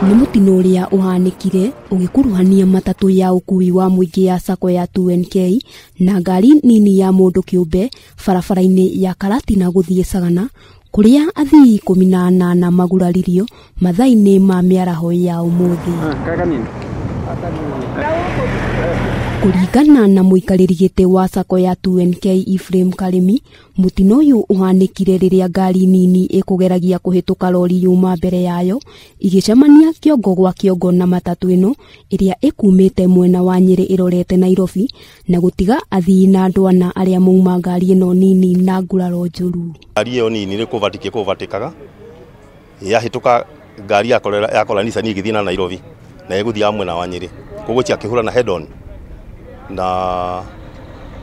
Nĩ mũtino ũrĩa ũhanĩkire ũgĩkuruhania matatũ ya ũkui wa mũingĩ ya sacco ya 2NK na ngari nini ya mũndũ kĩũmbe barabara-inĩ ya Karatina guthii Sagana, kũrĩa athii 18 maguraririo mathaa-inĩ ma mĩaraho ya ũmũthĩ. Kũringana na mũikarĩri gĩtĩ wa sacco ya 2NK Ephraim Karimi, mũtino ũyũ ũhanĩkire rĩrĩa ngari nini ĩkũgeragia kũhĩtũka lori yuma mbere yayo igĩcemania kĩongo gwa kĩongo na matatũ ĩno ĩrĩa ĩkumĩte mwena wa Nyĩrĩ ĩrorete Nairobi na gũtiga athii na andũ ana arĩa mauma ngari ĩno nini na nguraro njũru. Ngari ĩyo nini nĩ kũvatĩkaga yahĩtũka ngari yakora Nissan igĩthiĩ na Nairobi na ĩgũthiĩ mwena wa Nyĩrĩ, koguo ciakĩhũra na head on na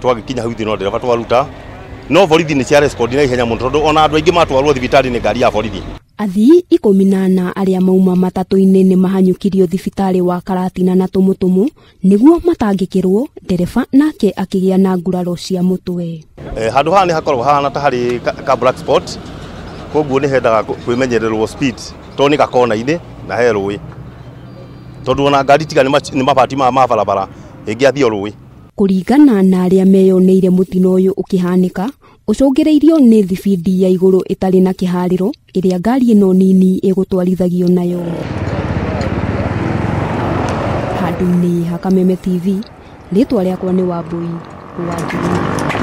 twagikinya hau thino ndereba twaruta no borithi nĩ cia respond na ihenya mũno tondũ ona andũ aingĩ matwarwo thibitarĩ nĩ ngari ya borithi. Athii 18 arĩa mauma matatũ-inĩ nĩ mahanyũkirio thibitarĩ wa Karatina na tũmũtũmũ nĩguo matangĩkĩrwo, ndereba nake akĩgĩa na nguraro cia mũtwe. Handũ haha nĩ hakoragwo hana ta harĩ ka black spot, koguo nĩ hendaga kwĩmenyererwo speed tondũ nĩ gakona-inĩ na he rũĩ, tondũ ona ngari tiga nĩ mabati ma barabara ĩngĩathio rũĩ. Kũringana na arĩa meyoneire mũtino ũyũ ũkĩhanĩka, ũcũngĩrĩirio nĩ thibindi ya igũrũ ĩtarĩ na kĩharĩro ĩrĩa ngari ĩno nini ĩgũtwarithagio nayo. Handũ-inĩ ha Kameme TV, rĩtwa rĩakwa nĩ Wambui wa Gikuu.